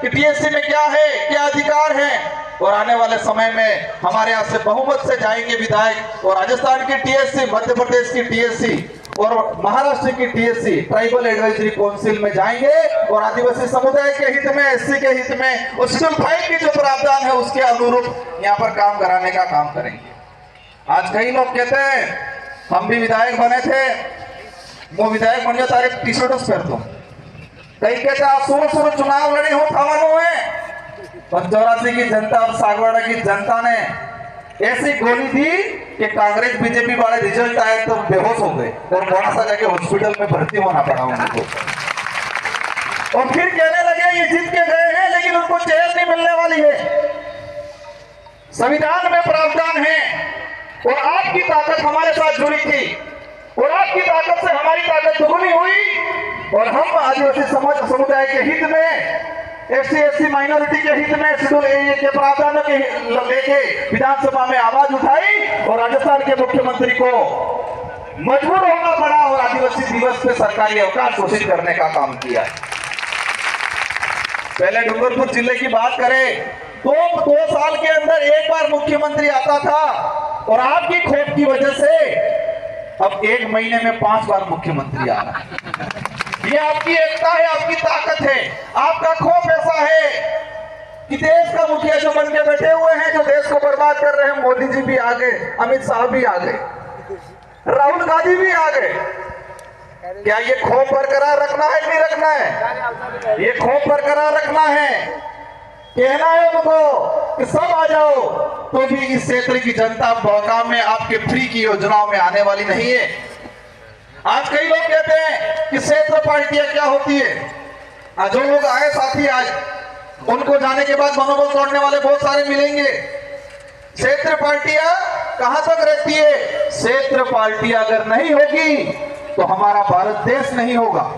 कि टीएससी में क्या है, क्या अधिकार है। और आने वाले समय में हमारे यहाँ से बहुमत से जाएंगे विधायक, और राजस्थान की टीएससी, मध्य प्रदेश की टीएससी और महाराष्ट्र की टीएससी ट्राइबल एडवाइजरी काउंसिल में जाएंगे और आदिवासी समुदाय के हित में, एससी के हित में और शेड्यूल 5 की जो प्रावधान है उसके अनुरूप यहाँ पर काम कराने का काम करेंगे। आज कई लोग कहते हैं हम भी विधायक बने थे, वो विधायक बन गया तारे टी शर्ट पहन दो। कई कहते आप सुनो चुनाव लड़े हो थावानो है, पर 84 की जनता और सागवाड़ा की जनता ने ऐसी गोली दी कि कांग्रेस बीजेपी वाले रिजल्ट आए तो बेहोश हो गए और बड़ा सा जाके हॉस्पिटल में भर्ती होना पड़ा उनको। और फिर कहने लगे ये जीत के गए हैं लेकिन उनको जेल नहीं मिलने वाली है। संविधान में प्रावधान है और आपकी ताकत हमारे साथ जुड़ी थी और आपकी ताकत से हमारी ताकत दुगुनी हुई और हम आदिवासी समाज समुदाय के हित में, एससी माइनॉरिटी के हित में शेड्यूल ए के प्रावधानों के लेके विधानसभा में आवाज उठाई और राजस्थान के मुख्यमंत्री को मजबूर होना पड़ा और आदिवासी दिवस पे सरकारी अवकाश घोषित करने का काम किया। पहले डूंगरपुर जिले की बात करें तो 2 साल के अंदर एक बार मुख्यमंत्री आता था और आपकी खोट की वजह से अब 1 महीने में 5 बार मुख्यमंत्री आ रहा है। ये आपकी एकता है, आपकी ताकत है, आपका खौफ ऐसा है कि देश का मुखिया जो बन के बैठे हुए हैं, जो देश को बर्बाद कर रहे हैं, मोदी जी भी आ गए, अमित शाह भी आ गए, राहुल गांधी भी आ गए। क्या ये खौफ बरकरार रखना है कि नहीं रखना है? ये खौफ बरकरार रखना है, कहना है उनको कि सब आ जाओ, तो भी इस क्षेत्र की जनता बहकाम में आपके फ्री की योजनाओं में आने वाली नहीं है। आज कई लोग कहते हैं कि क्षेत्र पार्टियां क्या होती है। जो लोग आए साथी आज, उनको जाने के बाद मनोबल तोड़ने वाले बहुत सारे मिलेंगे। क्षेत्र पार्टियां कहां तक रहती है? क्षेत्र पार्टियां अगर नहीं होगी तो हमारा भारत देश नहीं होगा।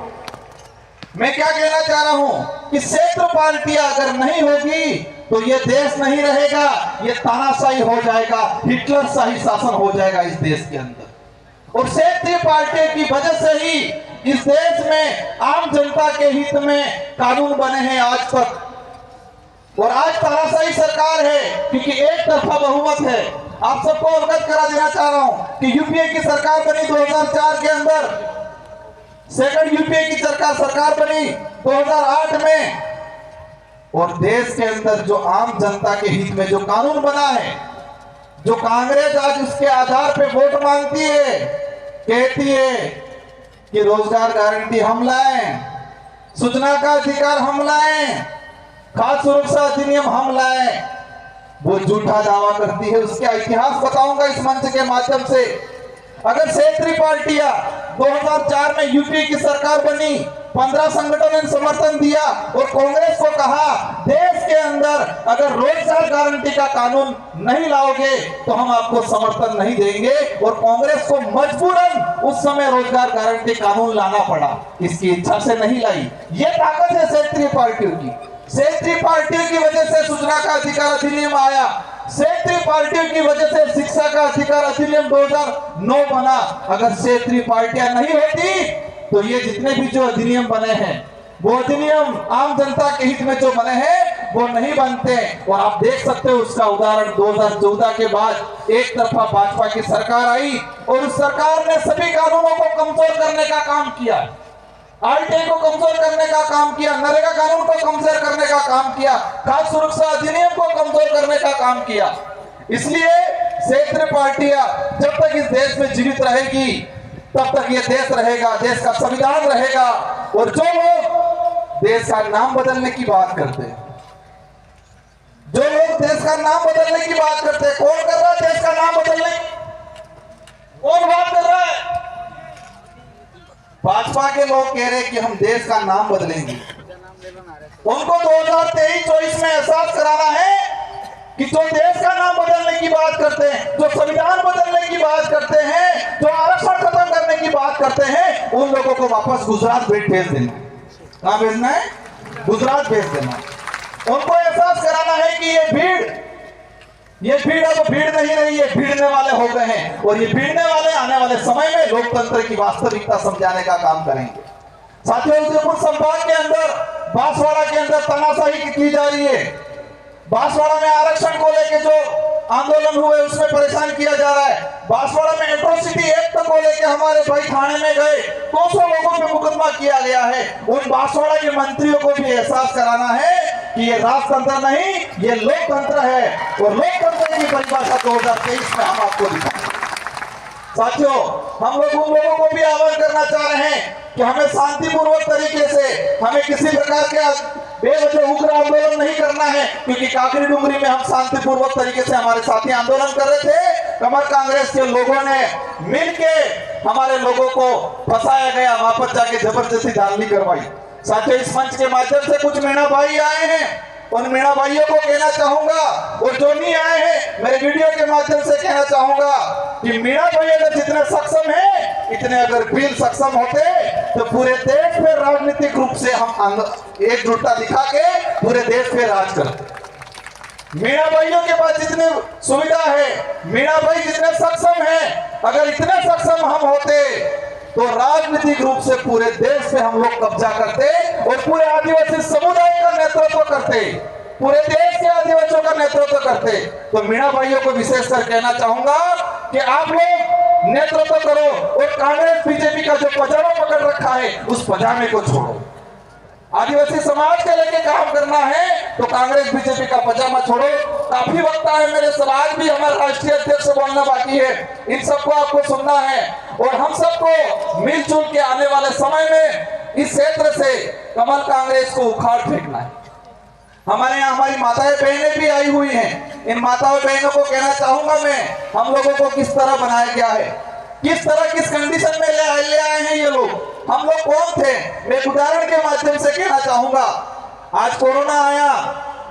मैं क्या कहना चाह रहा हूं कि क्षेत्र पार्टियां अगर नहीं होगी तो ये देश नहीं रहेगा, ये तानाशाही हो जाएगा, हिटलर शाही शासन हो जाएगा इस देश के अंदर। और क्षेत्रीय पार्टी की वजह से ही इस देश में आम जनता के हित में कानून बने हैं आज तक। और आज तानाशाही सरकार है क्योंकि एक तरफा बहुमत है। आप सबको अवगत करा देना चाह रहा हूं कि यूपीए की सरकार बनी 2004 के अंदर, सेकंड यूपीए की सरकार बनी 2008 में, और देश के अंदर जो आम जनता के हित में जो कानून बना है, जो कांग्रेस आज उसके आधार पे वोट मांगती है, कहती है कि रोजगार गारंटी हम लाएं, सूचना का अधिकार हम लाएं, खाद्य सुरक्षा अधिनियम हम लाएं, वो झूठा दावा करती है। उसका इतिहास बताऊंगा इस मंच के माध्यम से। अगर क्षेत्रीय पार्टियां 2004 में यूपी की सरकार बनी, 15 संगठनों ने समर्थन दिया और कांग्रेस को कहा देश के अंदर अगर रोजगार गारंटी का कानून नहीं लाओगे तो हम आपको समर्थन नहीं देंगे, और कांग्रेस को मजबूरन उस समय रोजगार गारंटी कानून लाना पड़ा, इसकी इच्छा से नहीं लाई। ये ताकत है क्षेत्रीय पार्टियों की। क्षेत्रीय पार्टियों की वजह से सूचना का अधिकार अधिनियम आया, क्षेत्रीय पार्टियों की वजह से शिक्षा का अधिकार अधिनियम 2009 बना। अगर क्षेत्रीय पार्टियां नहीं होती तो ये जितने भी जो अधिनियम बने हैं, वो अधिनियम आम जनता के हित में जो बने हैं वो नहीं बनते। और आप देख सकते हो उसका उदाहरण 2014 के बाद एक तरफा भाजपा की सरकार आई और उस सरकार ने सभी कानूनों को कमजोर करने का काम किया, आरटीआई को कमजोर करने का काम किया, नरेगा कानून को कमजोर करने का काम किया, खाद्य सुरक्षा अधिनियम को कमजोर करने का काम किया। इसलिए क्षेत्रीय पार्टियां जब तक इस देश में जीवित रहेगी तब तक ये देश रहेगा, देश का संविधान रहेगा। और जो लोग देश का नाम बदलने की बात करते हैं, जो लोग देश का नाम बदलने की बात करते हैं, कौन कर रहा है देश का नाम बदलने? कौन बात कर रहा है? भाजपा के लोग कह रहे हैं कि हम देश का नाम बदलेंगे। उनको 2023-24 में एहसास कराना है कि जो देश का नाम बदलने की बात करते हैं, जो संविधान बदलने की बात करते हैं, जो आरक्षण खत्म करने की बात करते हैं, उन लोगों को वापस गुजरात भेज देना। कहां भेजना है? गुजरात भेज देना। उनको एहसास कराना है कि ये भीड़ अब भीड़ नहीं रही, ये भीड़ने वाले हो गए हैं, और ये भीड़ने वाले आने वाले समय में लोकतंत्र की वास्तविकता समझाने का काम करेंगे। साथियों, उदयपुर संभाग के अंदर बांसवाड़ा के अंदर तानाशाही की जा रही है। बांसवाड़ा में आरक्षण को लेकर जो आंदोलन हुए उसमें परेशान किया जा रहा है। बांसवाड़ा में एट्रोसिटी एक्ट को लेकर हमारे भाई थाने में गए, 200 लोगों पे मुकदमा किया गया है। उन बांसवाड़ा के मंत्रियों को भी एहसास कराना है कि ये राजतंत्र नहीं, ये लोकतंत्र है, और लोकतंत्र की परिभाषा 2023 में हम आपको दिखाएंगे। साथियों, हम लोग उन लोगों को भी आह्वान करना चाह रहे हैं कि हमें शांतिपूर्वक तरीके से, हमें किसी प्रकार के बेवजह उग्र आंदोलन नहीं करना है, क्योंकि काकरी डुंगरी में हम शांतिपूर्वक तरीके से हमारे साथी आंदोलन कर रहे थे। कमल कांग्रेस के लोगों ने मिलके हमारे लोगों को फंसाया गया, वापस जाके जबरदस्ती धारनी करवाई। साथियों, इस मंच के माध्यम से कुछ मीणा भाई आए हैं, उन मीणा भाइयों को कहना चाहूंगा, और जो नहीं आए हैं मेरे वीडियो के माध्यम से कहना चाहूंगा कि मीणा भाई अगर जितने सक्षम हैं, इतने अगर बिल सक्षम होते तो पूरे देश में राजनीतिक रूप से हम एकजुटता दिखा के पूरे पे देश पे राज करते। मीणा भाइयों के पास जितनी सुविधा है, मीणा भाई जितने सक्षम हैं, अगर इतने सक्षम हम होते तो राजनीतिक रूप से पूरे देश पे हम लोग कब्जा करते और पूरे आदिवासी समुदाय का नेतृत्व करते, पूरे देश के आदिवासियों का नेतृत्व करते। तो मीणा भाइयों को विशेषकर कहना चाहूंगा कि आप लोग नेतृत्व करो और कांग्रेस बीजेपी का जो पजामा पकड़ रखा है उस पजामे को छोड़ो। आदिवासी समाज के लेके काम करना है तो कांग्रेस बीजेपी का पजामा छोड़ो। काफी वक्त है, मेरे समाज भी हमारे राष्ट्रीय अध्यक्ष से बोलना बाकी है, इन सबको आपको सुनना है और हम सबको मिलजुल के आने वाले समय में इस क्षेत्र से कमल कांग्रेस को उखाड़ फेंकना है। हमारे यहाँ हमारी माताएं बहनें भी आई हुई हैं, इन माताओं बहनों को कहना चाहूंगा मैं, हम लोगों को किस तरह बनाया गया है, किस तरह किस कंडीशन में ले आए हैं ये लोग, हम लोग कौन थे। मैं एक उदाहरण के माध्यम से कहना चाहूंगा। आज कोरोना आया,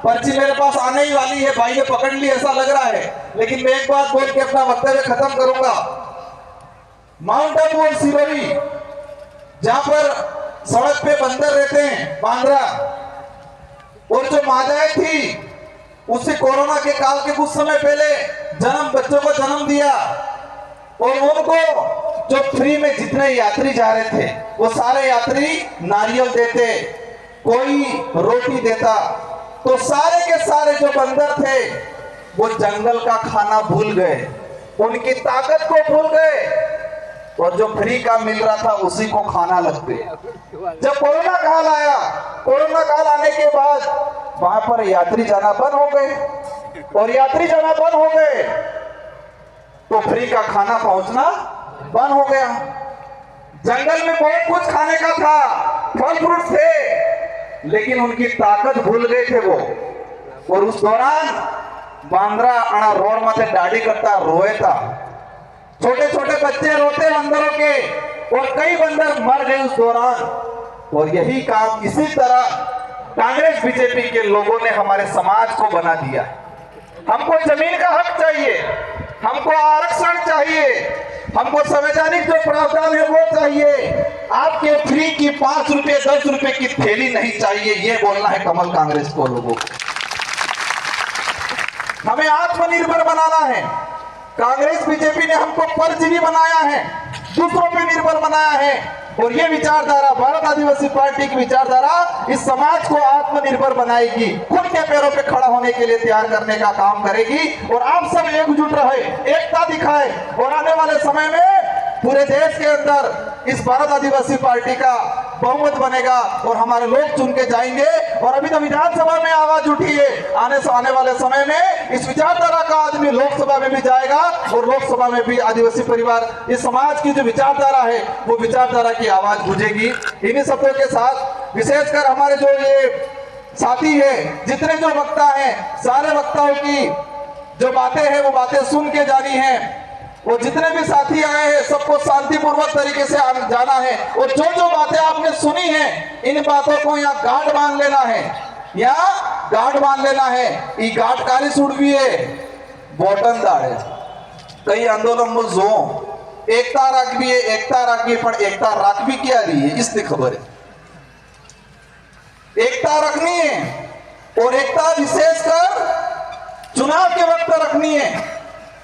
पर्ची मेरे पास आने ही वाली है, भाई ने पकड़ ली ऐसा लग रहा है, लेकिन मैं एक बात बोल के अपना वक्तव्य खत्म करूंगा। माउंट आबू और सिरोही, जहां पर सड़क पे बंदर रहते हैं, बांद्रा, और जो माताएं थी उससे कोरोना के काल के कुछ समय पहले बच्चों को जन्म दिया, और उनको जो फ्री में जितने यात्री जा रहे थे वो सारे यात्री नारियल देते, कोई रोटी देता, तो सारे के सारे जो बंदर थे वो जंगल का खाना भूल गए, उनकी ताकत को भूल गए, और जो फ्री का मिल रहा था उसी को खाना लगते। जब कोरोना काल आया, कोरोना काल आने के बाद वहां पर यात्री जाना बंद हो गए, और यात्री जाना बंद हो गए तो फ्री का खाना पहुंचना बंद हो गया। जंगल में बहुत कुछ खाने का था, फल फ्रूट थे, लेकिन उनकी ताकत भूल गए थे वो। और उस दौरान बांद्रा अणा रोड में दाढ़ी करता रोए था, छोटे छोटे बच्चे रोते बंदरों के, और कई बंदर मर गए उस दौरान। और यही काम इसी तरह कांग्रेस बीजेपी के लोगों ने हमारे समाज को बना दिया। हमको जमीन का हक चाहिए, हमको आरक्षण चाहिए, हमको संवैधानिक जो प्रावधान है वो चाहिए। आपके फ्री की 5 रुपए 10 रुपए की थैली नहीं चाहिए, ये बोलना है कमल कांग्रेस को लोगों को। हमें आत्मनिर्भर बनाना है। कांग्रेस बीजेपी ने हमको परजीवी बनाया है, दूसरों पे निर्भर बनाया है, और ये विचारधारा भारत आदिवासी पार्टी की विचारधारा इस समाज को आत्मनिर्भर बनाएगी, खुद के पैरों पे खड़ा होने के लिए तैयार करने का काम करेगी। और आप सब एकजुट रहे, एकता दिखाए, और आने वाले समय में पूरे देश के अंदर इस भारत आदिवासी पार्टी का बहुमत बनेगा और हमारे लोग चुन के जाएंगे। और अभी तो विधानसभा में आवाज उठी है, आने वाले समय में इस विचारधारा का आदमी लोकसभा में भी जाएगा, और लोकसभा में भी आदिवासी परिवार, इस समाज की जो विचारधारा है वो विचारधारा की आवाज गूंजेगी। इन्हीं शब्दों के साथ विशेषकर हमारे जो ये साथी है, जितने जो वक्ता हैं, सारे वक्ताओं की जो बातें हैं वो बातें सुन के जानी है, और जितने भी साथी आए हैं सबको शांतिपूर्वक तरीके से जाना है। और जो जो बातें आपने सुनी हैं, इन बातों को यहाँ गांठ बांध लेना है, यहाँ गांठ बांध लेना है। ये गांठ काली सुड़वी है, बॉटन दाड़े कई आंदोलन में जो एकता राखवी है, एकता राखवी, पर एकता राखवी क्या रही है इसकी खबर है। एकता रखनी है, और एकता विशेषकर चुनाव के वक्त रखनी है।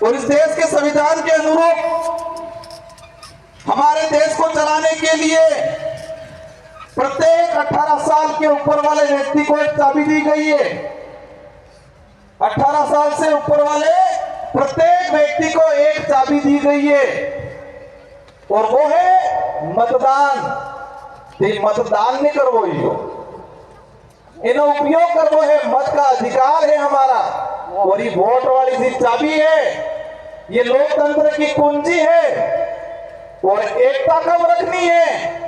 और इस देश के संविधान के अनुरूप हमारे देश को चलाने के लिए प्रत्येक 18 साल के ऊपर वाले व्यक्ति को एक चाबी दी गई है। 18 साल से ऊपर वाले प्रत्येक व्यक्ति को एक चाबी दी गई है और वो है मतदान। ये मतदान नहीं करवो, इन्हें उपयोग करवो है, मत का अधिकार है हमारा। और ये वोट वाली सी चाबी है, ये लोकतंत्र की कुंजी है और एकता कब रखनी है,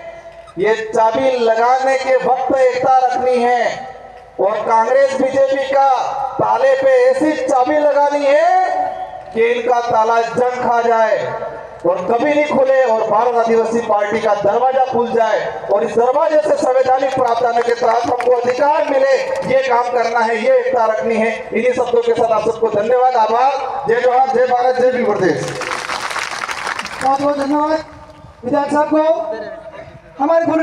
ये चाबी लगाने के वक्त एकता रखनी है। और कांग्रेस बीजेपी का ताले पे ऐसी चाबी लगानी है कि इनका ताला जंग खा जाए और कभी नहीं खुले और भारत आदिवासी पार्टी का दरवाजा खुल जाए और इस दरवाजे से संवैधानिक प्रावधानों के तहत हमको अधिकार मिले, ये काम करना है, ये एकता रखनी है। इन्हीं शब्दों के साथ आप सबको धन्यवाद, आभार। जय जवाहर, जय भारत, जय भीम प्रदेश। बहुत बहुत धन्यवाद विधायक साहब को। हमारे